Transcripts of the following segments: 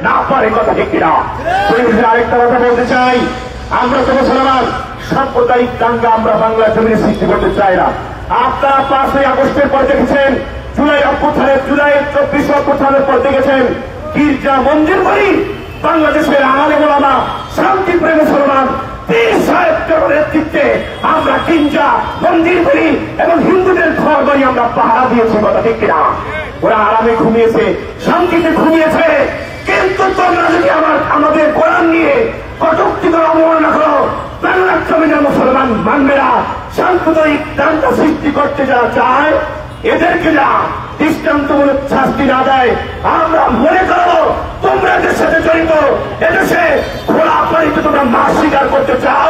না পারে, কথা ঠিক কিনা? আরেকটা কথা বলতে চাই, আমরা তো মুসলমান, সাম্প্রদায়িক দাঙ্গা আমরা বাংলা জমিনে সৃষ্টি করতে চাই না। আপনারা 5ই আগস্টের পর দেখেছেন, জুলাই 24 অভ্যুত্থানের পর দেখেছেন, গির্জা মন্দির বাড়ি বাংলাদেশের আলেম ওলামা শান্তিপ্রিয় মুসলমান পীর সাহেবদের নেতৃত্বে আমরা গির্জা মন্দির বাড়ি এবং হিন্দুদের ঘর বাড়ি আমরা পাহারা দিয়েছি, কথা ঠিক কিনা? ওরা আরামে ঘুমিয়েছে, শান্তিতে ঘুমিয়েছে। কিন্তু তোমরা যদি আমাদের কোরআন নিয়ে কটূক্তি করে অবমাননা করো, বাংলার জমিনের মুসলমান মানবে না। সাম্প্রদায়িক দাঙ্গা সৃষ্টি করতে যারা চায়, এদেরকে যা দৃষ্টান্তমূলক শাস্তি না দেয়, আমরা মনে করো তোমরা এদের সাথে জড়িত, এদেশে খোলা পানিতে তোমরা মাছ স্বীকার করতে চাও,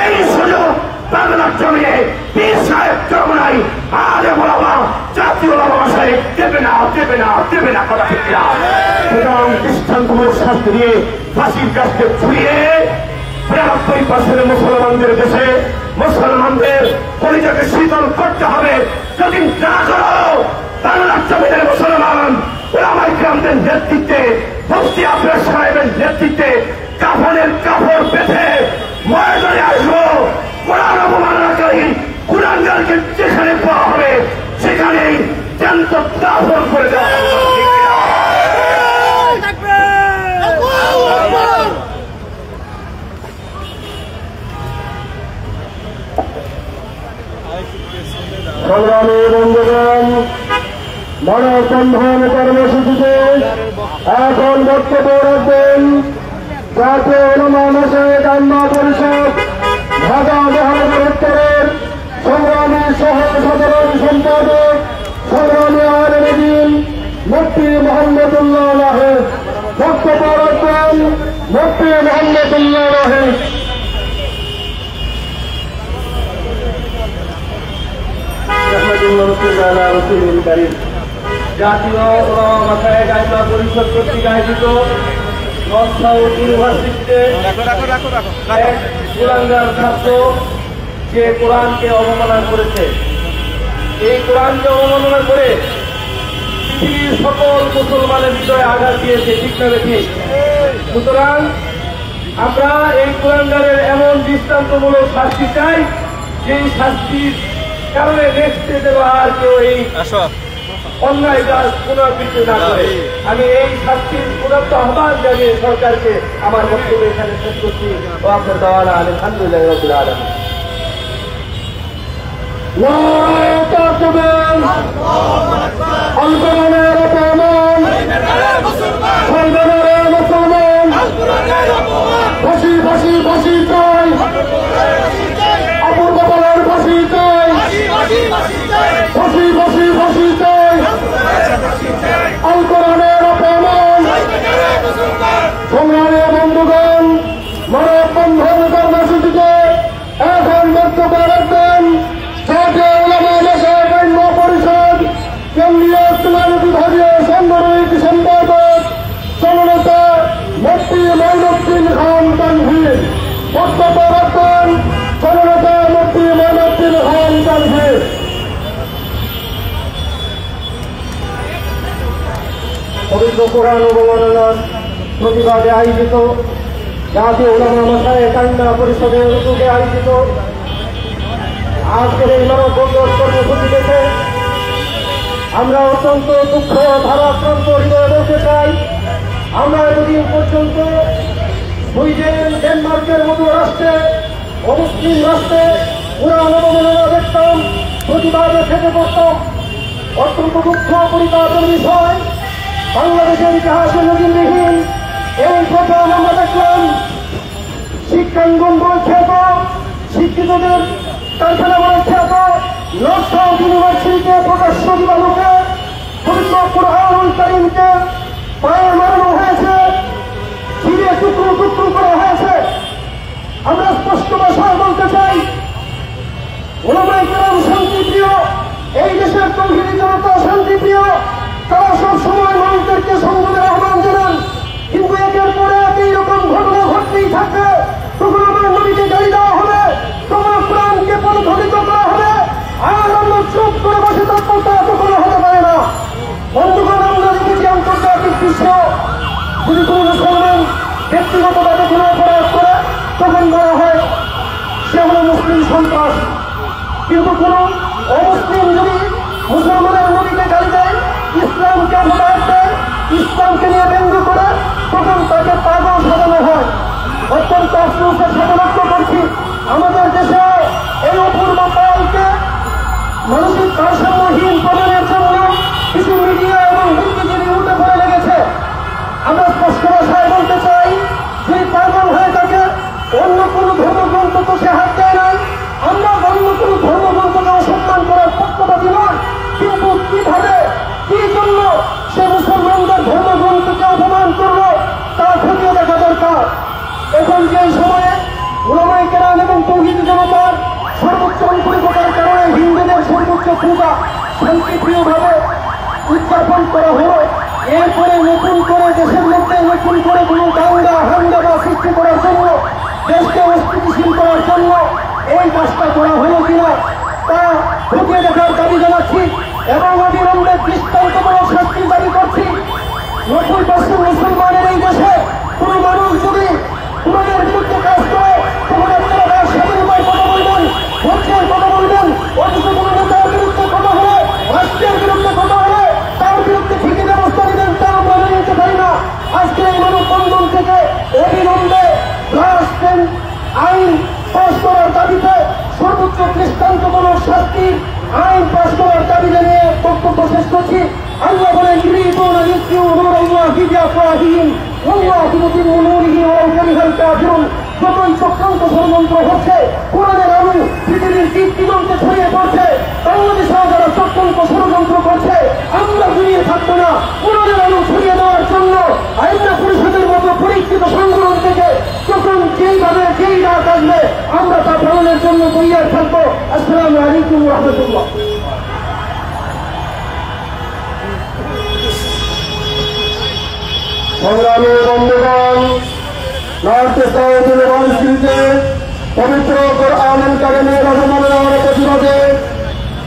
এই সুযোগ বাংলার জমিনে পীর সাহেব চরমনাই আরে বলাবা জাতীয় ভাষায় দেবে না, দেবে না, দেবে না, কথা ঠিক না? সুতরাং দৃষ্টান্তমূলক শাস্তি দিয়ে ফাঁসির কাছে ছুঁয়ে 92% মুসলমানদের দেশে মুসলমানদের পরিচয়কে শীতল করতে হবে। যদি না করো, বাংলার জমিনের মুসলমান ওলামায়ে কেরামদের নেতৃত্বে, মুফতি আফরোজ সাহেবের নেতৃত্বে কাফনের কাপড় বেঁধে ময়দানে আসবো। কোরআন অবমাননাকারী কুরআনকে যেখানে পাওয়া হবে সেখানেই জ্যান্ত দাফন করে দেওয়া হবে। সংগ্রামী বন্ধুগণ, মানববন্ধন কর্মসূচিতে এখন বক্তব্য রাখবেন জাতীয় উলামা মাশায়েখ আম্মা পরিষদ ঢাকা মহানগর উত্তরের সংগ্রামী সহ সাধারণ সম্পাদক সংগ্রামী আলেম দ্বীন মুফতি মোহাম্মদুল্লাহ ওয়াহেদ। বক্তব্য রাখবেন মুফতি মোহাম্মদুল্লাহ ওয়াহেদ। জাতীয় উলামা মাশায়েখ আম্মা পরিষদ কর্তৃক আয়োজিত নর্থ সাউথ ইউনিভার্সিটিতে এক কুলাঙ্গার ছাত্র যে কোরআনকে অবমাননা করেছে, এই কোরআনকে অবমাননা করে পৃথিবীর সকল মুসলমানের হৃদয়ে আঘাত দিয়েছে, ঠিক না ঠিক? সুতরাং আমরা এই কুলাঙ্গারের এমন দৃষ্টান্তমূলক শাস্তি চাই, যেই শাস্তির কারণে নেক্সটে যেন আর কেউ এই অন্যায় কাজ পুনরাবৃত্তি না করে। আমি এই শাস্তির পুনরাবৃত্তি আহ্বান জানিয়ে সরকারকে আমার বক্তব্য এখানে শেষ করছি। ও আপনার দাওয়ানা আলহামদুলিল্লাহ রাব্বিল আলামিন। ফাঁসি ফাঁসি ফাঁসি চাই, অপূর্ব বলার ফাঁসি চাই, ফাঁসি ফাঁসি ফাঁসি চাই, আল কোরআনের অপমান। সংগ্রামী বন্ধুগণ, মানববন্ধন কর্মসূচিতে এখন বক্তব্য রাখবেন জাতীয় উলামা মাশায়েখ আম্মা পরিষদ কেন্দ্রীয় ইসলামী বিভাগীয় সাংগঠনিক সম্পাদক জননেতা মুফতি মঈনুদ্দিন খান তানভীর। বক্তব্য রাখবেন জননেতা মুফতি মঈনুদ্দিন খান তানভীর। পবিত্র কোরআন অবমাননার প্রতিবাদে আয়োজিত জাতীয় উলামা মাশায়েখ আম্মা পরিষদের উদ্যোগে আয়োজিত আজকের এই মানববন্ধন কর্মসূচিতে আমরা অত্যন্ত দুঃখ ধারাক্রান্ত হৃদয়ে বলতে চাই, আমরা এতদিন পর্যন্ত সুইডেন, ডেনমার্কের মতো রাষ্ট্রে, অমুসলিম রাষ্ট্রে কোরআন অবমাননা দেখতাম, প্রতিবাদে থেকে পড়তাম। অত্যন্ত দুঃখ পরিতাপের বিষয়, বাংলাদেশের ইতিহাসে নজিরবিহীন এই প্রথম আমরা দেখলাম শিক্ষাঙ্গন বলে খ্যাত, শিক্ষিতদের কারখানা বলে খ্যাত নর্থ সাউথ ইউনিভার্সিটিতে প্রকাশ্য দিবালোকে পবিত্র কুরআনুল কারীমকে পায়ে মারানো হয়েছে, ছিঁড়ে টুকরো টুকরো করা হয়েছে। আমরা স্পষ্ট ভাষায় বলতে চাই, উলামায়ে কেরাম শান্তিপ্রিয়, এই দেশের তৌহিদি জনতা শান্তিপ্রিয়, তারা সব সময় মানুষদেরকে সংযমের আহ্বান জানান। কিন্তু একের পরে একই রকম ঘটনা ঘটতেই থাকে। তখন আমার নবীকে গালি দেওয়া হবে, তখন কোরআনকে পদধলিত করা হবে, আর আমরা চুপ করে বসে থাকবো, তা কখনো হতে পারে না। বন্ধুগণ, আমরা দেখেছি আন্তর্জাতিক বিশ্ব যদি কোনো মুসলমান ব্যক্তিগতভাবে কোনো অপরাধ করে তখন বলা হয় সে হলো মুসলিম সন্ত্রাস। কিন্তু কোন অমুসলিম যদি মুসলমানের নবীকে গালি দেয়, ইসলামকে অপবাদ দেয়, ইসলামকে নিয়ে ব্যঙ্গ করে, তখন তাকে পাগল সাজানো হয়। অত্যন্ত আফসোসের সাথে লক্ষ্য করছি আমাদের দেশে এই অপূর্ব কালকে মানসিক ভারসাম্যহীন প্রমাণের জন্য কিছু মিডিয়া এবং বুদ্ধিজীবী উঠে পড়ে লেগেছে। আমরা স্পষ্ট ভাষায় বলতে চাই, যে পাগল হয়ে থাকে অন্য কোনো ধর্মগ্রন্থ তো সে হাত দেয় নাই, আমরা অন্য কোনো ধর্মগ্রন্থকে অসম্মান করার পক্ষপাতী নয়, কিন্তু কিভাবে কি জন্য সে মুসলমানদের ধর্মগ্রন্থকে অপমান করলো তা খতিয়ে দেখা দরকার। এখন যে সময়ে ওলামায়ে কেরাম এবং তৌহিদি জনতার সর্বোচ্চ আন্তরিকতার কারণে হিন্দুদের সর্বোচ্চ পূজা শান্তিপ্রিয়ভাবে উদযাপন করা হলো, এরপরে নতুন করে দেশের মধ্যে নতুন করে কোনো দাঙ্গা হাঙ্গামা সৃষ্টি করার জন্য, দেশকে অস্থিতিশীল করার জন্য এই কাজটা করা হলো কিনা তা খতিয়ে দেখার দাবি জানাচ্ছি এবং অবিলম্বে দৃষ্টান্তমূলক শাস্তির দাবি করছি। 90% মুসলমানের এই দেশে কোনো মানুষ যদি কোরআনের বিরুদ্ধে কাজ করে তখন আপনারা তার স্বাধীনতায় কথা বলবেন, ধৈর্যের কথা বলবেন, অথচ কোনো নেতার বিরুদ্ধে কথা হলে, রাষ্ট্রের বিরুদ্ধে কথা হলে তার বিরুদ্ধে ঠিকই ব্যবস্থা নেবেন, তা আমরা মেনে নিতে পারি না। আজকে এই মানববন্ধন থেকে অবিলম্বে রাষ্ট্রের আইন পাশ করার দাবিতে সর্বোচ্চ দৃষ্টান্তমূলক শাস্তির আইন পাশ করার দাবি জানিয়ে বক্তব্য শেষ করছি। আল্লাহ বলেন, ইউরিদুনা লিইউতিউ নূরাল্লাহি বিআফওয়াহিহিম ওয়াল্লাহু মুতিম্মু নূরিহি ওয়ালাউ কারিহাল কাফিরুন। যতই চক্রান্ত ষড়যন্ত্র হচ্ছে, কোরআনের আলো পৃথিবীর দিগদিগন্তে ছড়িয়ে পড়ছে, বাংলাদেশেও যারা চক্রান্ত ষড়যন্ত্র করছে আমরা ঘুরিয়ে থাকবো না। কোরআনের আলো ছড়িয়ে দেওয়ার জন্য আইনা পরিষদের মতো পরীক্ষিত সংগঠন থেকে যখন যেইভাবে যেই রাত আসবে আমরা তা পালনের জন্য তৈরি থাকবো। আসসালামু আলাইকুম ওয়া রাহমাতুল্লাহ। সংগ্রামী বন্ধুগণ, নর্থ সাউথ ইউনিভার্সিটিতে পবিত্র কোরআনুল কারীমের অবমাননার প্রতিবাদে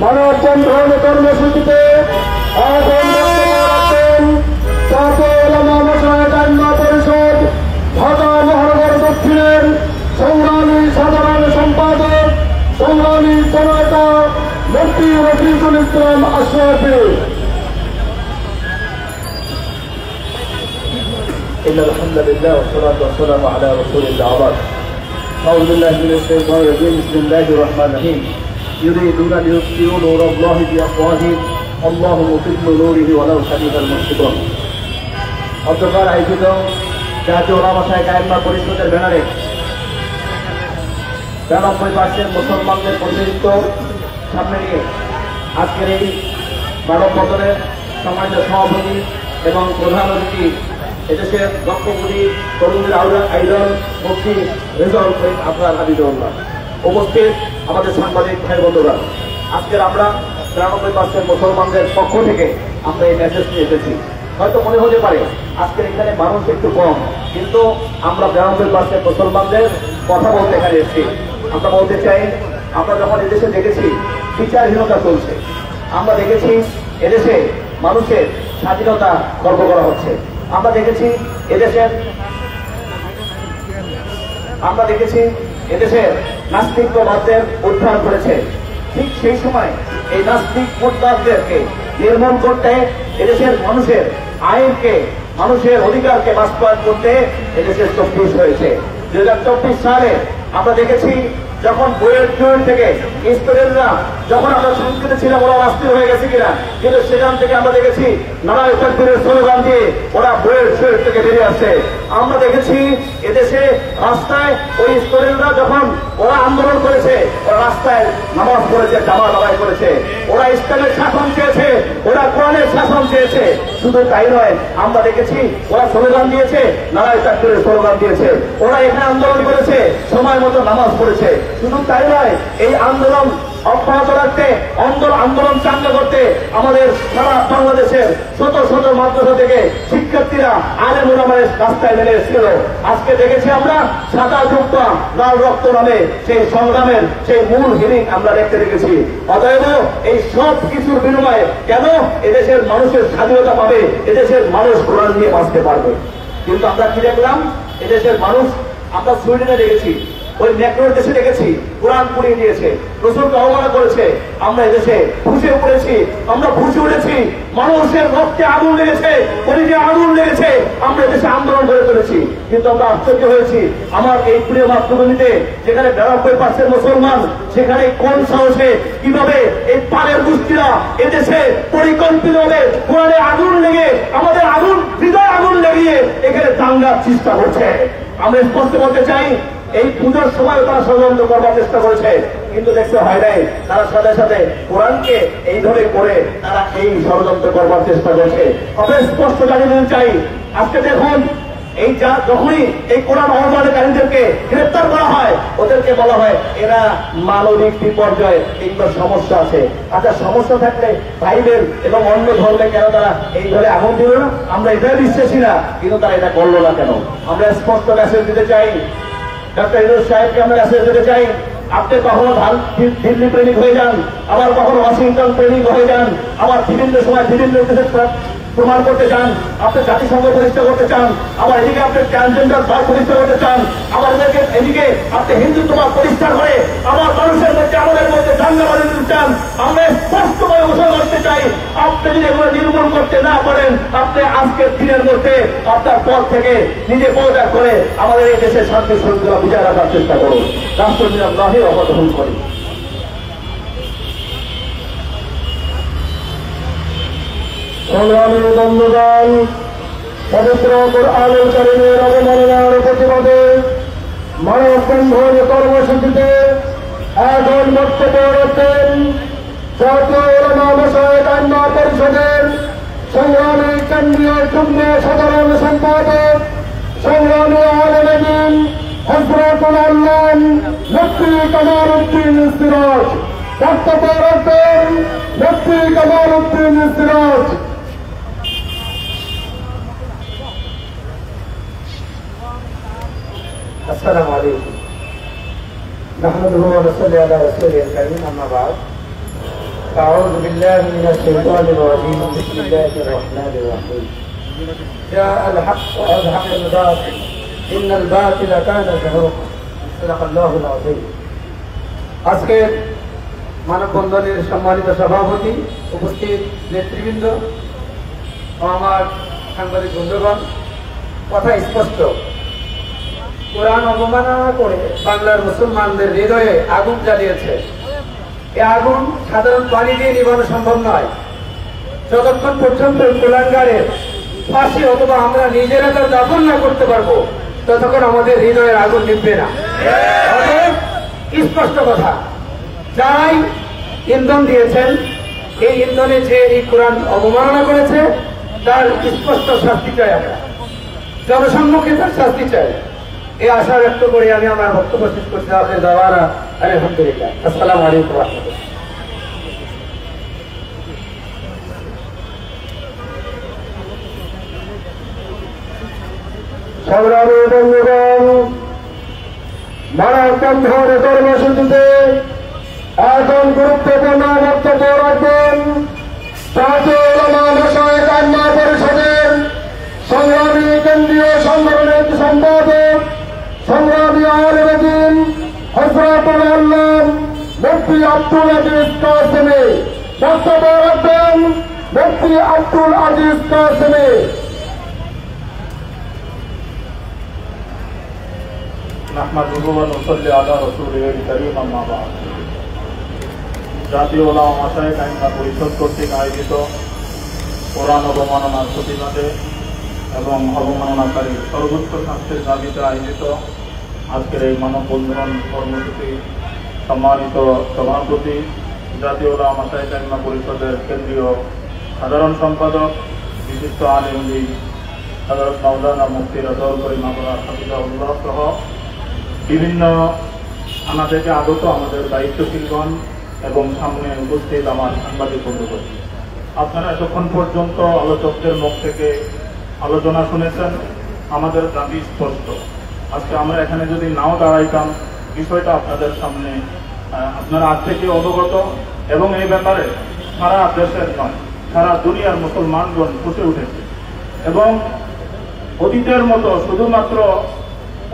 মানববন্ধন কর্মসূচিতে এখন বক্তব্য রাখবেন জাতীয় উলামা মাশায়েখ আইম্মা পরিষদ ঢাকা মহানগর দক্ষিণের সংগ্রামী সাধারণ সম্পাদক, সংগ্রামী জননেতা মুফতি রফিকুল ইসলাম আশরাফী। إن الحمد لله والصلاة والسلام على رسول الله وبعد. أعوذ بالله من الشيطان الرجيم. بسم الله الرحمن الرحيم. يريدون ليطفئوا نور الله بأفواههم والله متم نوره ولو كره المشركون. অধ্যকার আয়োজিত জাতীয় উলামা মাশায়েখ আইম্মা পরিষদের ব্যানারে 92% মুসলমানদের প্রতিনিধিত্ব সামনে নিয়ে আজকের এই মানববন্ধনের সম্মানিত সভাপতি এবং প্রধান অতিথি এদেশের লক্ষ্যগুলি তরুণের আইডল মুফতি রেজাউল করিম আবরার হাবিবুল্লাহ, উপস্থিত আমাদের সাংবাদিক ভাই বন্ধুরা, আজকের আমরা 93% মুসলমানদের পক্ষ থেকে আমরা এই মেসেজ নিয়ে এসেছি। হয়তো মনে হতে পারে আজকের এখানে মানুষ একটু কম, কিন্তু আমরা 93% মুসলমানদের কথা বলতে এখানে এসেছি। আমরা বলতে চাই, আমরা যখন এদেশে দেখেছি বিচারহীনতা চলছে, আমরা দেখেছি এদেশে মানুষের স্বাধীনতা গর্ব করা হচ্ছে, আমরা দেখেছি এদেশের নাস্তিক মোরতাদের উদ্ধার করেছে। ঠিক সেই সময় এই নাস্তিক মোরতাদদেরকে নির্মূল করতে, এদেশের মানুষের আইনকে, মানুষের অধিকারকে বাস্তবায়ন করতে এদেশের 24 হয়েছে। 2024 সালে আমরা দেখেছি যখন বইয়ের থেকে স্টুডেন্টরা, যখন আমরা সংস্কৃতি ছিলাম ওরা অস্থির হয়ে গেছে কিনা, কিন্তু সেখান থেকে আমরা দেখেছি নারায়ে তাকবীরের স্লোগান দিয়ে ওরা বইয়ের থেকে বেরিয়ে আসছে। আমরা দেখেছি এদেশে রাস্তায় ওই স্টুডেন্টরা যখন ওরা আন্দোলন করেছে, ওরা রাস্তায় নামাজ পড়েছে, জামাত আদায় করেছে, ওরা ইসলামের শাসন চেয়েছে, ওরা কোরআনের শাসন চেয়েছে। শুধু তাই নয়, আমরা দেখেছি ওরা স্লোগান দিয়েছে, নারায়ে তাকবীরের স্লোগান দিয়েছে, ওরা এখানে আন্দোলন করেছে, সময় মতো নামাজ পড়েছে। শুধু তাই নয়, এই আন্দোলন অব্যাহত রাখতে, আন্দোলন চাঙ্গা করতে আমাদের সারা বাংলাদেশের শত শত মাদ্রাসা থেকে শিক্ষার্থীরা আলেম ওলামার রাস্তায় নেমে এসেছিল। আজকে দেখেছি আমরা সাদা জুব্বা লাল রক্ত নামে সেই সংগ্রামের সেই মূল হিরিক আমরা দেখতে দেখেছি। অতএব এই সব কিছুর বিনিময়ে কেন এদেশের মানুষের স্বাধীনতা পাবে, এদেশের মানুষ কোরআন নিয়ে বাঁচতে পারবে। কিন্তু আমরা কি দেখলাম, এদেশের মানুষ, আমরা সুইডেনে দেখেছি, ওই ম্যাক্রোর দেশে দেখেছি, কোরআন পুড়িয়ে দিয়েছে, রসুলকে অবমাননা করেছে। আমরা এদেশে ফুসে পড়েছি, আমরা ফুসে উঠেছি, মানুষের রক্তে আগুন লেগেছে, শরীরে আগুন লেগেছে, আমরা এদেশে আন্দোলন করে চলেছি। কিন্তু আমরা আশ্চর্য হয়েছি, আমার এই প্রিয় মাতৃভূমিতে যেখানে 92% মুসলমান, সেখানে কোন সাহসে কিভাবে এই পালের গোষ্ঠীরা এদেশে পরিকল্পিতভাবে কোরআনে আগুন লেগে, আমাদের আগুন, হৃদয় আগুন লেগিয়ে এখানে দাঙ্গার চেষ্টা করছে। আমরা স্পষ্ট বলতে চাই, এই পুজোর সময় তারা ষড়যন্ত্র করবার চেষ্টা করেছে, কিন্তু দেখতে হয় নাই, তারা সাথে সাথে কোরআনকে এইভাবে করে তারা এই ষড়যন্ত্র করবার চেষ্টা করছে। তবে স্পষ্ট জানিয়ে দিতে চাই, আজকে দেখুন, এই যখনই এই কোরআন অবমাননাকারীদেরকে গ্রেপ্তার করা হয়, ওদেরকে বলা হয় এরা মানবিক বিপর্যয়, এগুলো সমস্যা আছে। আচ্ছা, সমস্যা থাকলে বাইবেল এবং অন্য ধর্মে কেন তারা এইভাবে আগুন দিল না? আমরা এটাই বিশ্বাসী না, কিন্তু তারা এটা করলো না কেন? আমরা স্পষ্ট মেসেজ দিতে চাই, ডক্টর ইউনূস সাহেবকে আমরা মেসেজ দিতে চাই, আপনি কখনো দিল্লি প্রেমিক হয়ে যান, আবার কখনো ওয়াশিংটন প্রেমিক হয়ে যান, আবার বিভিন্ন সময় বিভিন্ন দেশের প্রমাণ করতে চান, আপনি জাতিসংঘ প্রতিষ্ঠা করতে চান, আবার এদিকে আপনি ট্রান্সজেন্ডার দল প্রতিষ্ঠা করতে চান, আবার এদিকে আপনি হিন্দুত্ববাদ প্রতিষ্ঠা করে আবার মানুষের মধ্যে, আমাদের মধ্যে দাঙ্গা বাঁধে দিতে চান। আমরা স্পষ্টভাবে ঘোষণা করতে চাই, আপনি যদি এগুলো নির্মূল করতে না পারেন, আপনি আজকের দিনের মধ্যে আপনার পর থেকে নিজে পদত্যাগ করে আমাদের এই দেশের শান্তি শৃঙ্খলা বজায় রাখার চেষ্টা করুন। রাষ্ট্রপতি আল্লাহের অবতরণ করি। সংগ্রামী বন্ধুগণ, পবিত্র কোরআনুল কারীমের অবমাননার প্রতিবাদে মানববন্ধন কর্মসূচিতে এখন বক্তব্য রাখছেন জাতীয় উলামা মাশায়েখ আইম্মা পরিষদের সংগ্রামী কেন্দ্রীয় যুগ্ম সাধারণ সম্পাদক, সংগ্রামী আলেমে দ্বীন হযরতুল আল্লাম মুফতি কামাল উদ্দিন সিরাজ। বক্তব্য রাখবেন মুফতি কামাল উদ্দিন সিরাজ। السلام عليكم نحمده ونصلي على رسوله الكريم أما بعد أعوذ بالله من الشيطان الرجيم بسم الله الرحمن الرحيم جاء الحق وأزهق الباطل إن الباطل كان زهوقا صدق الله العظيم আজকে মানববন্ধনের সম্মানিত সভাপতি, উপস্থিত নেতৃবৃন্দ ও আমার সাংবাদিক বন্ধুগণ, কথা স্পষ্ট, কোরআন অবমাননা করে বাংলার মুসলমানদের হৃদয়ে আগুন জ্বালিয়েছে। এই আগুন সাধারণ পানি দিয়ে নিভানো সম্ভব নয়। যতক্ষণ পর্যন্ত কুলাঙ্গারের ফাঁসি অথবা আমরা নিজেরা তার দাফন না করতে পারবো, ততক্ষণ আমাদের হৃদয়ের আগুন নিভবে না। স্পষ্ট কথা, যারাই ইন্ধন দিয়েছেন, এই ইন্ধনে যে এই কোরআন অবমাননা করেছে তার স্পষ্ট শাস্তি চাই, আমরা জনসম্মুখে তার শাস্তি চাই। এই আশা ব্যক্ত করে আমি আমার বক্তব্য শেষ করছি। আলহামদুলিল্লাহ। আসসালামু আলাইকুম ওয়া রাহমাতুল্লাহ। সংগ্রামী বন্ধুগণ, মানববন্ধন কর্মসূচিতে এখন গুরুত্বপূর্ণ বক্তব্য রাখবেন জাতীয় উলামা মাশায়েখ আইম্মা পরিষদের সংগ্রামী কেন্দ্রীয় সংগঠনের সম্পাদক, সংগ্রামী আলেমে দ্বীন হযরতুল আল্লাম মুফতি আব্দুল আজিজ কাসেমী। বক্তব্য রাখবেন মুফতি আব্দুল আজিজ কাসেমী। নাহমাদুহু ওয়া নুসাল্লি আলা রাসূলিল কারীম আম্মা বা'দ। জাতীয় উলামা মাশায়েখ আইম্মা পরিষদ কর্তৃক আয়োজিত কোরআন অবমাননার প্রতিবাদে এবং অবমাননাকারী সর্বোচ্চ শাস্তির দাবিতে আয়োজিত আজকের এই মানববন্ধন কর্মসূচি সম্মানিত সভাপতি, জাতীয় উলামা মাশায়েখ আইম্মা পরিষদের কেন্দ্রীয় সাধারণ সম্পাদক, বিশিষ্ট আলেম দ্বীন হযরত মাওলানা মুফতি রাজাউল করিম আবরার হাফিজাহুল্লাহ সহ বিভিন্ন থানা থেকে আগত আমাদের দায়িত্বশীলগণ এবং সামনে উপস্থিত আমার সাংবাদিক বন্ধুগণ, আপনারা এতক্ষণ পর্যন্ত আলোচকদের মুখ থেকে আলোচনা শুনেছেন। আমাদের দাবি স্পষ্ট, আজকে আমরা এখানে যদি নাও দাঁড়াইতাম, বিষয়টা আপনাদের সামনে আপনারা আজ থেকে অবগত, এবং এই ব্যাপারে সারা দেশের নয় সারা দুনিয়ার মুসলমানগণ ফুটে উঠেছে। এবং অতীতের মতো শুধুমাত্র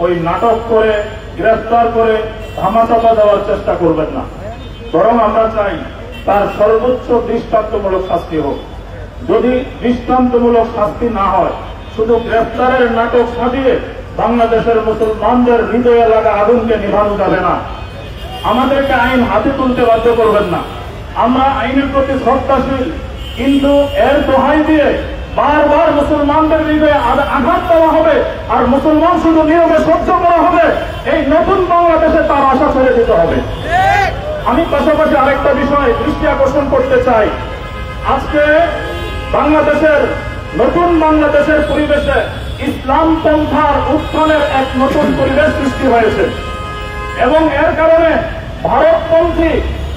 ওই নাটক করে গ্রেফতার করে ধামাচাপা দেওয়ার চেষ্টা করবেন না, বরং আমরা চাই তার সর্বোচ্চ দৃষ্টান্তমূলক শাস্তি হোক। যদি দৃষ্টান্তমূলক শাস্তি না হয়, শুধু গ্রেফতারের নাটক সাজিয়ে বাংলাদেশের মুসলমানদের হৃদয়ে লাগা আগুনকে নিভানো যাবে না। আমাদেরকে আইন হাতে তুলতে বাধ্য করবেন না। আমরা আইনের প্রতি শ্রদ্ধাশীল, কিন্তু এর দোহাই দিয়ে বারবার মুসলমানদের হৃদয়ে আঘাত দেওয়া হবে আর মুসলমান শুধু নীরবে সহ্য করা হবে। এই নতুন বাংলাদেশে তার আশা ছেড়ে দিতে হবে। আমি পাশাপাশি আরেকটা বিষয় দৃষ্টি আকর্ষণ করতে চাই। আজকে বাংলাদেশের নতুন বাংলাদেশের পরিবেশে ইসলাম পন্থার উত্থানের এক নতুন পরিবেশ সৃষ্টি হয়েছে এবং এর কারণে ভারতপন্থী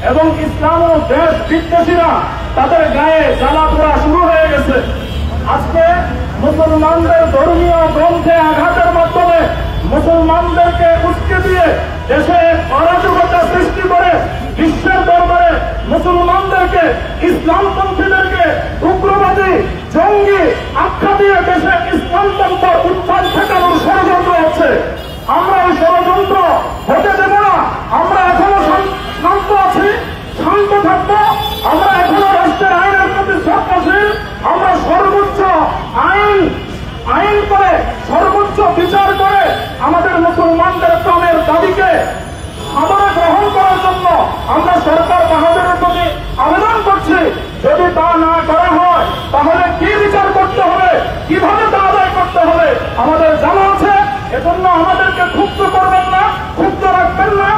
এবং ইসলাম ও দেশ বিদ্বেষীরা তাদের গায়ে জ্বালা পোড়া শুরু হয়ে গেছে। আজকে মুসলমানদের ধর্মীয় গ্রন্থে আঘাতের মাধ্যমে মুসলমানদেরকে উস্কে দিয়ে দেশে অরাজকতা সৃষ্টি করে বিশ্বের দরবারে মুসলমানদেরকে, ইসলামপন্থীদেরকে উগ্রবাদী, জঙ্গি আখ্যা দিয়ে দেশে ইসলামপন্থার উত্থান ঠেকানোর ষড়যন্ত্র হচ্ছে। আমরা এই ষড়যন্ত্র হতে দেব না। আমরা এখনো শান্ত আছি, শান্ত থাকবো। আমরা এখনো রাষ্ট্রের আইনের প্রতি শ্রদ্ধাশীল। আমরা সর্বোচ্চ আইন করে, সর্বোচ্চ বিচার করে আমাদের মুসলমানদের প্রাণের দাবিকে সাদরে গ্রহণ করার জন্য আমরা সরকার বাহাদুরের প্রতি আবেদন করছি। যদি তা না করা হয় তাহলে কি বিচার করতে হবে, কিভাবে তা আদায় করতে হবে আমাদের জানা আছে। এজন্য আমাদেরকে ক্ষুব্ধ করবেন না, ক্ষুব্ধ রাখবেন না।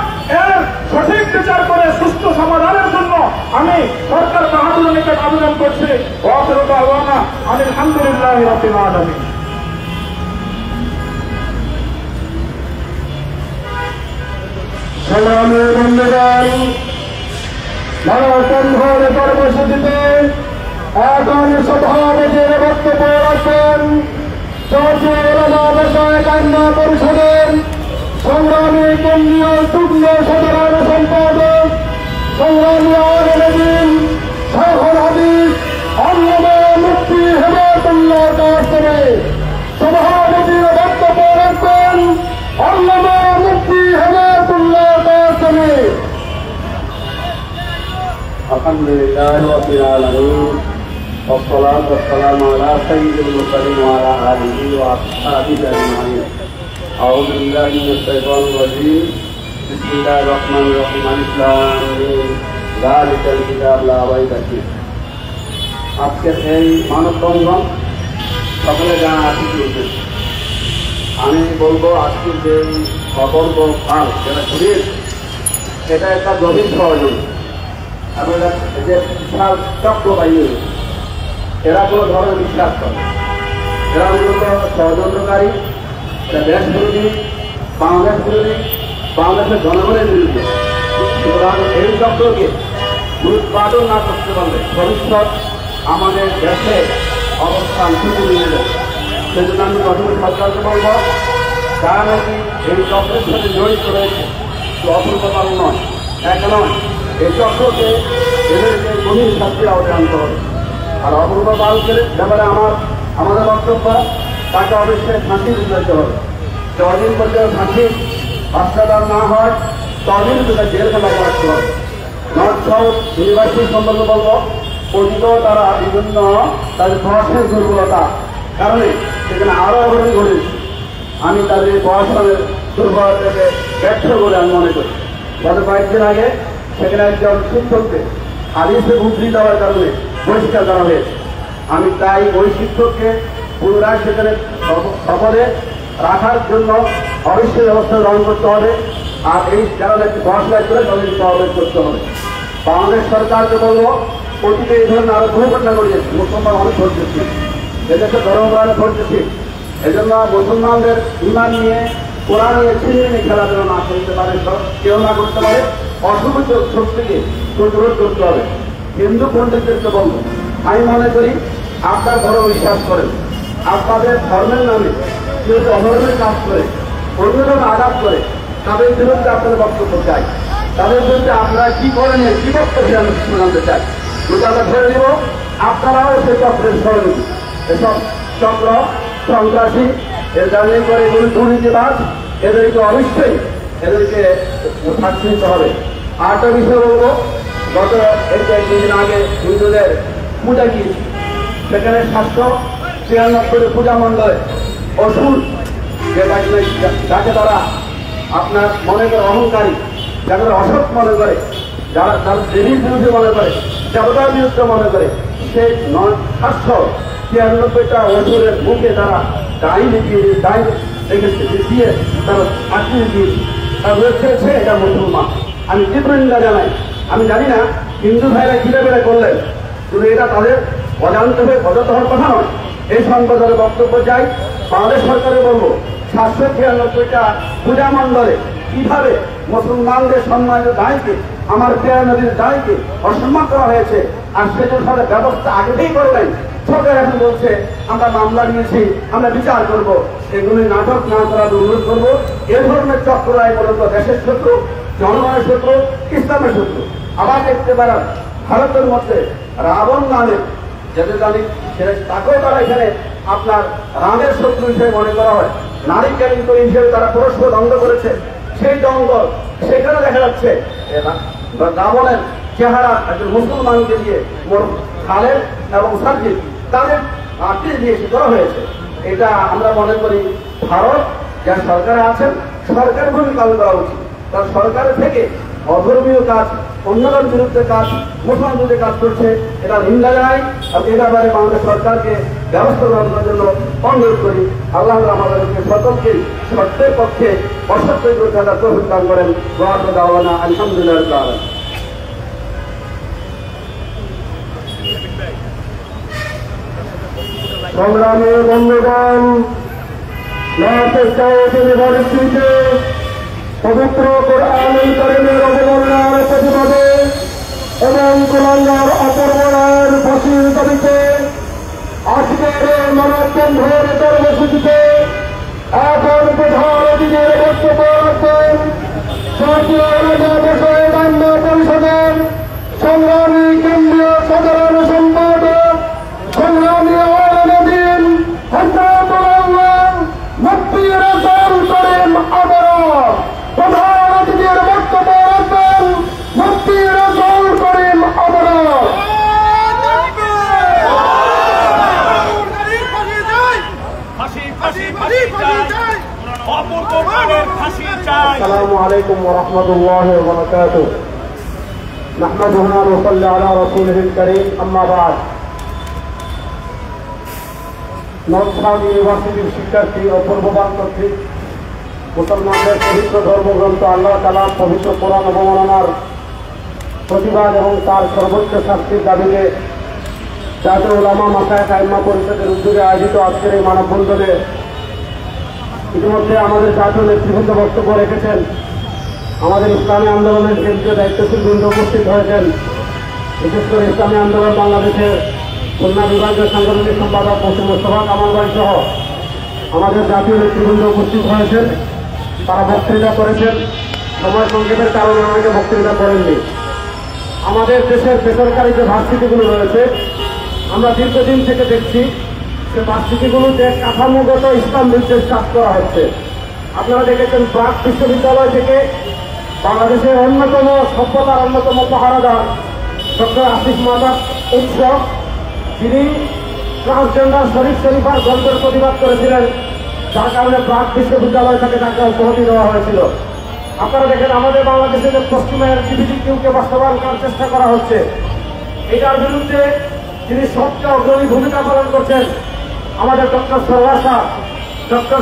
এর সঠিক বিচার করে সুষ্ঠু সমাধানের জন্য আমি সরকার বাহাদুরের নিকট আবেদন করছি। আলহামদুলিল্লাহ রাব্বিল আলামিন। সংগ্রামী বন্ধুগণ, মানববন্ধন কর্মসূচিতে এখন সভাপতির বক্তব্য রাখবেন চৌধুরী উলামা বিষয়ক আইন পরিষদের সংগ্রামী কেন্দ্রীয় যুগ্ম সাধারণ সম্পাদক সংগ্রামী আলমদিন শাহুল হাদিস আল্লামা মুফতি হেদায়েতুল্লাহ কাসেমী। সভাপতির বক্তব্য রাখবেন আল্লামা মুফতি হেদায়েতুল্লাহ কাসেমী। আলহামদুলিল্লাহ রাব্বিল আলামিন والصلاة والسلام على سيد المرسلين وعلى آله وأصحابه أجمعين. أعوذ بالله من الشيطان الرجيم. بسم الله الرحمن الرحيم. ذلك الكتاب لا ريب فيه. আজকের এই মানববন্ধন সকলে জানা আছে। আমি বলবো আজকের যে সতর্ক কাল যেটা শরীর, এটা একটা গভীর সহযোগী এবং যে বিশাল চক্র বাইরে এরা কোনো ধরনের বিশ্বাস করে। এরা মূলত ষড়যন্ত্রকারী, দেশ বিরোধী, বাংলাদেশ বিরোধী, বাংলাদেশের জনগণের বিরুদ্ধে। সুতরাং এই চক্রকে উৎপাদন না করতে পারলে ভবিষ্যৎ আমাদের দেশে অবস্থান শুরু নিয়ে যাবে। সেজন্য আমি প্রথমে সরকারকে বলব, যারা নাকি এই চক্রের সাথে জড়িত রয়েছে, অপূর্ব পালন নয়, এক নয়, এই চক্রকে এদেরকে গভীর শাস্তির আওতায় আনতে হবে। আর অপূর্ব পালকের ব্যাপারে আমাদের বক্তব্য, তাকে অবশ্যই শান্তি বুঝাইতে হবে। যতদিন পর্যন্ত শান্তি বাস্তবায়ন না হয় ততদিন তাদের জেলখানা রাখতে হবে। নর্থ সাউথ ইউনিভার্সিটি সম্পর্কে বলবো, অতীত তারা বিভিন্ন তাদের পড়াশোনার দুর্বলতা কারণে সেখানে আরো অবদান ঘটেছে। আমি তাদের পড়াশোনার দুর্বলতাকে ব্যর্থ বলে আমি মনে করি। গত কয়েকদিন আগে সেখানে একজন শিক্ষককে হাদিসে উদ্ধৃতি দেওয়ার কারণে বহিষ্কার করা হয়েছে। আমি তাই ওই শিক্ষককে পুনরায় সেখানে শপথে রাখার জন্য অবশ্যই ব্যবস্থা গ্রহণ করতে হবে। আর এই যারা একটি পড়াশোনা করে তাদের সহযোগ করতে হবে। বাংলাদেশ সরকারকে বলবো, অতীতে এই ধরনের আরো বহু ঘটনা ঘটিয়েছে, মুসলমান অনেক ঘটতেছে, এদেশে ধর্মপ্রাণে ঘটতেছে। এই জন্য মুসলমানদের ইমান নিয়ে, কোরআন নিয়ে ছিনিয়ে নিয়ে খেলাধুলা না করতে পারে, কেউ না করতে পারে, অশুভ শক্তিকে প্রতিরোধ করতে হবে। হিন্দু পণ্ডিতদেরকে বলবো, আমি মনে করি আপনার ধর্ম বিশ্বাস করেন, আপনাদের ধর্মের নামে কেউ অধর্মের কাজ করে, অন্যজন আঘাত করে, তাদের বিরুদ্ধে আপনাদের বক্তব্য চাই। তাদের বিরুদ্ধে আপনারা কি করেন, কি বক্তব্য আমি জানতে চাই। যদি আমরা ধরে নিব আপনারাও সে চক্রের সহযোগী। এসব চক্র সন্ত্রাসী, এর জার্নি করে এগুলি দুর্নীতিবাজ, এদেরকে অবশ্যই শাস্তি দিতে হবে। আরেকটা বিষয় বলবো, গত কিছুদিন আগে হিন্দুদের পূজা গিয়েছি, সেখানে 793 পূজা মণ্ডলে অসুর যাকে তারা আপনার মনে করে অহংকারী, যাকে তারা অসৎ মনে করে, যারা তার দেবীর বিরুদ্ধে মনে করে, দেবতার বিরুদ্ধে মনে করে, সেই 793টা অসুরের মুখে তারা দাঁড়িয়ে রেখেছে দিয়ে তারা আটকে দিয়েছে। তারা বলেছে এটা মুসলমান। আমি তীব্রনিন্দা জানাই। আমি জানি না হিন্দু ভাইরা কিভাবে করলেন, কিন্তু এটা তাদের অজান্ত হওয়ার কথা নয়। এই সংবাদের বক্তব্য চাই। বাংলাদেশ সরকারে বলবো 793টা পূজা মণ্ডলে কিভাবে মুসলমানদের সম্মানিত দায়কে, আমার পেয়ারা নদীর দায়কে অসম্মান করা হয়েছে, আর সেজন্য তাদের ব্যবস্থা আগেই করলেন। সরকার এখন বলছে আমরা মামলা নিয়েছি, আমরা বিচার করব। এগুলি নাটক না করার অনুরোধ করবো। এ ধরনের চক্রায় মূলত দেশের শত্রু, জনগণের শত্রু, ইসলামের শত্রু। আবার দেখতে পারেন ভারতের মধ্যে রাবণ নামে যাদের জানি তাকেও তারা এখানে আপনার রামের শত্রু হিসেবে মনে করা হয়। নারী কেন্দ্র হিসেবে তারা পরস্পর দ্বন্দ্ব করেছে। সেই দ্বন্দ্ব সেখানে দেখা যাচ্ছে রাবণের চেহারা একজন মুসলমানকে দিয়ে খালেদ এবং সার্জিদ তাদের আটকে দিয়ে করা হয়েছে। এটা আমরা মনে করি ভারত যার সরকারে আছেন, সরকার ভূমিকা পালন করা উচিত। তার সরকারের থেকে অধর্মীয় কাজ, অন্যদের বিরুদ্ধে কাজ, মুসলমান বিরুদ্ধে কাজ করছে, এটা নিন্দা জানাই। আর এ ব্যাপারে বাংলাদেশ সরকারকে ব্যবস্থা গ্রহণ করার জন্য অনুরোধ করি। আল্লাহ আমাদেরকে সকলকে সত্যের পক্ষে অসত্যের বিরুদ্ধে তৌফিক দান করেন। আলহামদুলিল্লাহ। সংগ্রামী বন্ধুগণ, ইউনিভার্সিটিতে পবিত্র কোরআনুল কারীমের অবমাননার প্রতিবাদে এবং কুলাঙ্গার অপহরণের ফাঁসির দাবিতে আজকের মানববন্ধন কর্মসূচিতে এখন প্রধান অতিথির বক্তব্য রাখবেন জাতীয় বিষয় বাংলা পরিষদের সংগ্রামী কেন্দ্রীয় সাধারণ সম্পাদক সংগ্রামী আলমদিন মুফতি রাসূল করিম আবরার। প্রধান অতিথির বক্তব্য রাখবেন মুফতি রাসূল করিম আবরার। আসসালামু আলাইকুম ওয়া রাহমাতুল্লাহি ওয়া বারাকাতুহু। নাহমাদুহু ওয়া নুসাল্লি আলা রাসূলিহিল কারীম, আম্মা বা'দ। নর্থ সাউথ ইউনিভার্সিটির শিক্ষার্থী ও পূর্ববান কর্তৃক মুসলমানদের পবিত্র ধর্মগ্রন্থ আল্লাহ তাআলার পবিত্র কোরআন অবমাননার প্রতিবাদ এবং তার সর্বোচ্চ শাস্তির দাবিতে জাতীয় উলামা মাসায়েখ আইম্মা পরিষদের উদ্যোগে আয়োজিত আজকের এই মানববন্ধনে ইতিমধ্যে আমাদের জাতীয় নেতৃবৃন্দ বক্তব্য রেখেছেন। আমাদের ইসলামী আন্দোলনের কেন্দ্রীয় দায়িত্বশীল বৃন্দ উপস্থিত হয়েছেন। বিশেষ করে ইসলামী আন্দোলন বাংলাদেশের খুলনা বিভাগীয় সাংগঠনিক সম্পাদক পশ্চিম মোস্তফা কামাল ভাই সহ আমাদের জাতীয় নেতৃবৃন্দ উপস্থিত হয়েছেন। তারা বক্তৃতা করেছেন। সময় সংক্ষেপের কারণে আমাকে বক্তৃতা করেননি। আমাদের দেশের বেসরকারি যে ভার্সিটিগুলো রয়েছে, আমরা দীর্ঘদিন থেকে দেখছি যে ভার্সিটিগুলোতে কাঠামোগত ইসলাম বিদ্বেষ কাজ করা হচ্ছে। আপনারা দেখেছেন প্রাক বিশ্ববিদ্যালয় থেকে বাংলাদেশের অন্যতম সভ্যতার অন্যতম পাহারাদার ডক্টর আসিফ মাহমুদ উৎসব, তিনি ট্রান্সজেন্ডার শরীফার গ্রন্থের প্রতিবাদ করেছিলেন, যার কারণে প্রাক বিশ্ববিদ্যালয় থেকে তাকে অব্যাহতি দেওয়া হয়েছিল। আপনারা দেখেন আমাদের বাংলাদেশে যে পশ্চিমা LGBTQ-কে বাস্তবায়ন করার চেষ্টা করা হচ্ছে, এটার বিরুদ্ধে তিনি সবচেয়ে অগ্রণী ভূমিকা পালন করছেন আমাদের ডক্টর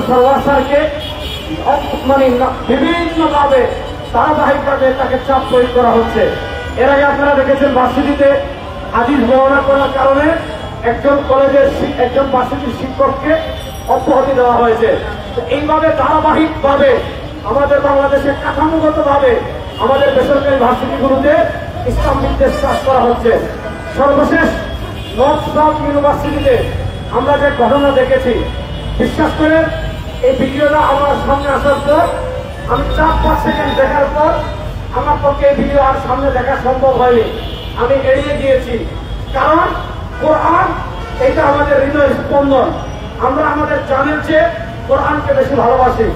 সরওয়ার স্যারকে মানে বিভিন্নভাবে ধারাবাহিকভাবে তাকে চাপ প্রয়োগ করা হচ্ছে। এর আগে আপনারা দেখেছেন ভার্সিটিতে হাদিস বর্ণনা করার কারণে একজন কলেজের একজন ভার্সিটির শিক্ষককে অব্যাহতি দেওয়া হয়েছে। এইভাবে ধারাবাহিকভাবে আমাদের বাংলাদেশে কাঠামোগতভাবে আমাদের বেসরকারি ভার্সিটিগুলোতে ইসলাম বিদ্বেষ চাষ করা হচ্ছে। সর্বশেষ নর্থ সাউথ ইউনিভার্সিটিতে আমরা যে ঘটনা দেখেছি, বিশ্বাস করে এই ভিডিওটা আমার সামনে আসার পর আমি 4-5 সেকেন্ড দেখার পর আমার পক্ষে এই ভিডিও আর সামনে দেখা সম্ভব হয়নি, আমি এড়িয়ে গিয়েছি। কারণ কোরআন এটা আমাদের হৃদয় স্পন্দন। আমরা আমাদের জানের চেয়ে কোরআনকে বেশি ভালোবাসি,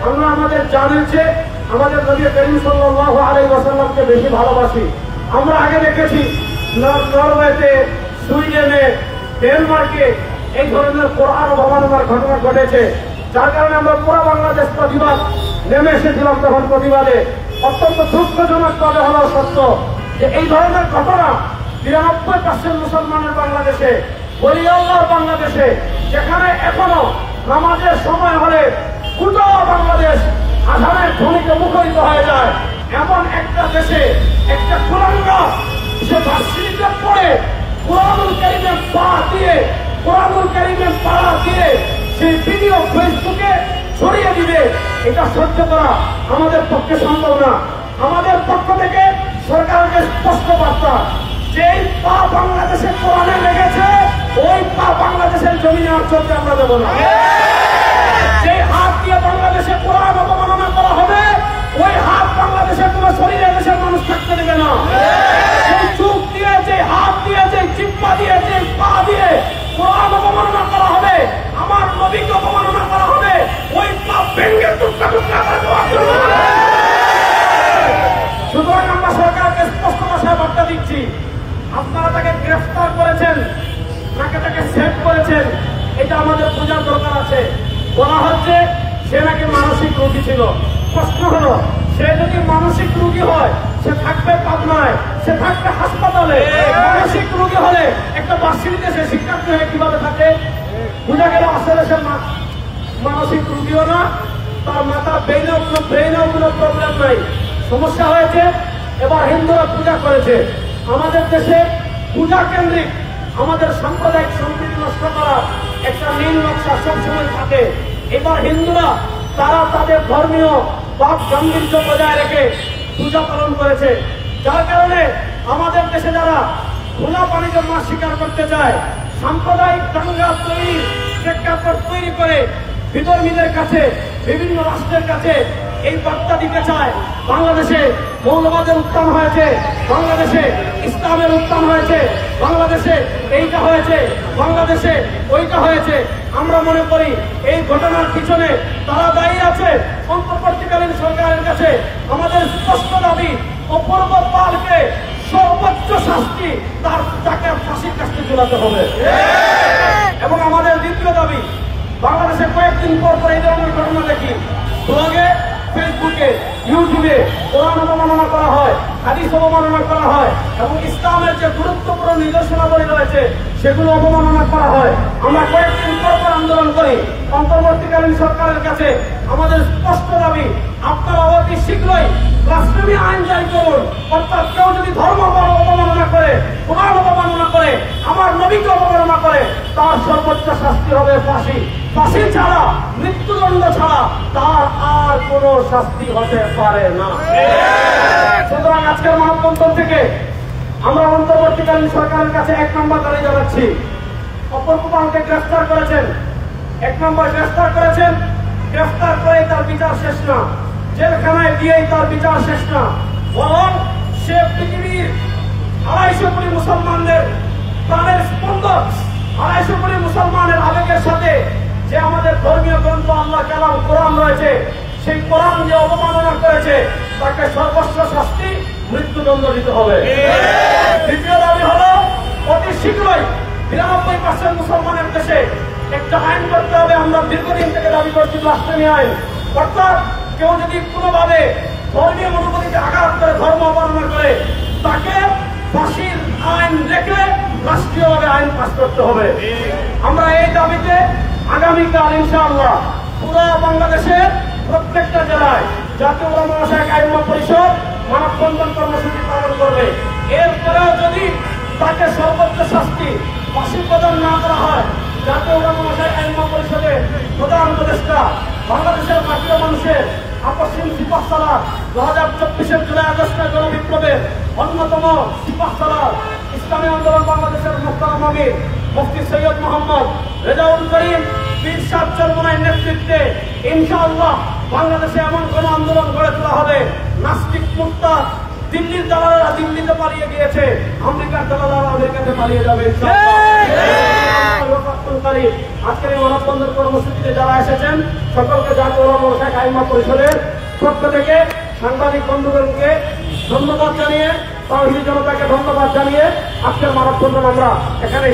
আমরা আমাদের জানের চেয়ে আমাদের নবী করিম সাল্লাল্লাহু আলাইহি ওয়াসাল্লামকে বেশি ভালোবাসি। আমরা আগে দেখেছি নরওয়েতে, সুইডেনে, ডেনমার্কে এই ধরনের কোরআন অবমাননার ঘটনা ঘটেছে, যার কারণে আমরা পুরো বাংলাদেশ প্রতিবাদ নেমে এসেছিলাম। তখন প্রতিবাদে অত্যন্ত দুঃখজনক ভাবে হলো সত্য যে এই ধরনের ঘটনা ৯২% মুসলমানের বাংলাদেশে, ওলি আল্লাহর বাংলাদেশে, যেখানে এখনো নামাজের সময় হলে গোটা বাংলাদেশ আধারের ধ্বনিতে মুখরিত হয়ে যায়, এমন একটা দেশে একটা কুলাঙ্গার সে ভার্সিটিতে পড়ে কোরআনুল কারীমের পাড়া দিয়ে সেই ভিডিও ফেসবুকে ছড়িয়ে দিবে, এটা সহ্য করা আমাদের পক্ষে সম্ভব না। আমাদের পক্ষ থেকে সরকারকে স্পষ্ট বার্তা, যেই পা বাংলাদেশে কোরআনে লেগেছে ওই পা বাংলাদেশের জমিনে আর চলতে আমরা দেব না। যে হাত দিয়ে বাংলাদেশে কোরআন অবমাননা করা হবে ওই হাত বাংলাদেশের কোন শরীরে দেশের মানুষ থাকতে দেবে না। সেই চোখ দিয়ে, যে হাত দিয়ে, যে জিহ্বা দিয়ে, যে পা দিয়ে কোরআন অবমাননা করা হবে, আমার নবীকে অবমাননা করা হবে, ওই পা ভেঙে টুকরা টুকরা করে দেওয়া হবে। সুতরাং আমরা সরকারকে স্পষ্ট ভাষায় বার্তা দিচ্ছি, আপনারা তাকে গ্রেফতার করেছেন, তাকে সেভ করেছেন, এটা আমাদের বোঝার দরকার আছে। বলা হচ্ছে সে নাকি মানসিক রোগী ছিল। প্রশ্ন হলো, সে যদি মানসিক রোগী হয় সে থাকবে পাবনায়, সে থাকবে হাসপাতালে। মানসিক রোগী হলে একটা ভার্সিটিতে সে শিক্ষার্থী হয়ে কিভাবে থাকে? বোঝা গেল আসলে সে মানসিক রোগীও না, তার মাথা ব্রেইনেও কোনো প্রবলেম নাই। সমস্যা হয়েছে এবার হিন্দুরা পূজা করেছে। আমাদের দেশে পূজা কেন্দ্রিক আমাদের সাম্প্রদায়িক সম্প্রীতি নষ্ট করা একটা নীল নকশা সবসময় থাকে। এবার হিন্দুরা তারা তাদের ধর্মীয় বাক গাম্ভীর্য বজায় রেখে পূজা পালন করেছে, যার কারণে আমাদের দেশে যারা খোলা পানিতে মাছ শিকার করতে চায়, সাম্প্রদায়িক দাঙ্গা প্রেক্ষাপট তৈরি করে বিধর্মীদের কাছে, বিভিন্ন রাষ্ট্রের কাছে এই বার্তা দিতে চায় বাংলাদেশে মৌলবাদের উত্থান হয়েছে, বাংলাদেশে ইসলামের উত্থান হয়েছে, বাংলাদেশে এইটা হয়েছে, বাংলাদেশে ওইটা হয়েছে। আমরা মনে করি এই ঘটনার পিছনে তারা দায়ী আছে। অন্তর্বর্তীকালীন সরকারের কাছে আমাদের স্পষ্ট দাবি, অপূর্ব পালকে সর্বোচ্চ শাস্তি তাকে ফাঁসির কাছে ঝুলাতে হবে। এবং আমাদের দ্বিতীয় দাবি, বাংলাদেশে কয়েকদিন পর এই ধরনের ঘটনা দেখি, ব্লগে, ফেসবুকে, ইউটিউবে কোরআন অবমাননা করা হয়, হাদিস অবমাননা করা হয় এবং ইসলামের যে গুরুত্বপূর্ণ নিদর্শনাবলী রয়েছে সেগুলো অবমাননা করা হয়। আমরা কয়েকদিন পর আন্দোলন করি। অন্তর্বর্তীকালীন সরকারের কাছে আমাদের স্পষ্ট দাবি, আপনারা অতি শীঘ্রই রাষ্ট্রীয় আইন জারি করুন। অর্থাৎ কেউ যদি ধর্ম অবমাননা করে, কোরআন অবমাননা করে, আমার নবীকে অবমাননা করে, তার সর্বোচ্চ শাস্তি হবে ফাঁসি। ফাঁসি ছাড়া, মৃত্যুদণ্ড ছাড়া তার আর কোন শাস্তি হতে পারে না। সুতরাং আজকের মানববন্ধন থেকে আমরা অন্তর্বর্তীকালীন সরকারের কাছে ১ নম্বর দাবি জানাচ্ছি, অপূর্ব পালকে গ্রেফতার করেছেন, ১ নম্বর গ্রেফতার করেছেন, গ্রেফতার করে তার বিচার শেষ না, জেলখানায় দিয়েই তার বিচার শেষ না, বরং সে পৃথিবীর ২৫০ কোটি মুসলমানদের প্রাণের স্পন্দন, ২৫০ কোটি মুসলমানের আবেগের সাথে যে আমাদের ধর্মীয় গ্রন্থ আল্লাহ কালাম কোরআন রয়েছে, সেই কোরআন যে অবমাননা করেছে তাকে সর্বোচ্চ শাস্তি, মৃত্যুদণ্ড দিতে হবে। দ্বিতীয় দাবি হল, অতি শীঘ্রই ৯২% মুসলমানের দেশে একটা আইন করতে হবে। আমরা দীর্ঘদিন থেকে দাবি করছি রাষ্ট্রীয় আইন। অর্থাৎ কেউ যদি কোনোভাবে ধর্মীয় অনুভূতিতে আঘাত করে, ধর্ম অবমাননা করে, তাকে ফাঁসির আইন রেখে রাষ্ট্রীয়ভাবে আইন পাস করতে হবে। আমরা এই দাবিতে আগামীকাল ইনশাআল্লাহ পুরো বাংলাদেশের প্রত্যেকটা জেলায় জাতীয় উলামা মাশায়েখ আইম্মা পরিষদ মানববন্ধন কর্মসূচি পালন করবে। এরপরেও যদি তাকে সর্বোচ্চ শাস্তি, ফাঁসি প্রদান না করা হয়, জাতীয় উলামা মাশায়েখ আইম্মা পরিষদের প্রধান উপদেষ্টা, বাংলাদেশের জাতীয় মানুষের আপসহীন সিপাহসালার ২০২৪-এর জুলাই আগস্টের গণবিপ্লবের অন্যতম সিপাহসালার ইসলামী আন্দোলন বাংলাদেশের মোহতারাম আমির মুফতি সৈয়দ মোহাম্মদ রেজাউল করিম পীর সাহেব চরমনাইর নেতৃত্বে ইনশাআল্লাহ বাংলাদেশে এমন কোন আন্দোলন গড়ে তোলা হবে, নাস্তিক মুরতাদ দিল্লির দালালেরা দিল্লিতে পালিয়ে গিয়েছে, আমেরিকার দালালেরা আমেরিকাতে পালিয়ে যাবে ইনশাআল্লাহ। আজকের এই মানববন্ধন কর্মসূচিতে যারা এসেছেন সকলকে জাতীয় ওলামা ও শাইখ আইম্মা পরিষদের পক্ষ থেকে সাংবাদিক বন্ধুগণকে ধন্যবাদ জানিয়ে, তাওহীদি জনতাকে ধন্যবাদ জানিয়ে আজকের মানববন্ধন আমরা এখানে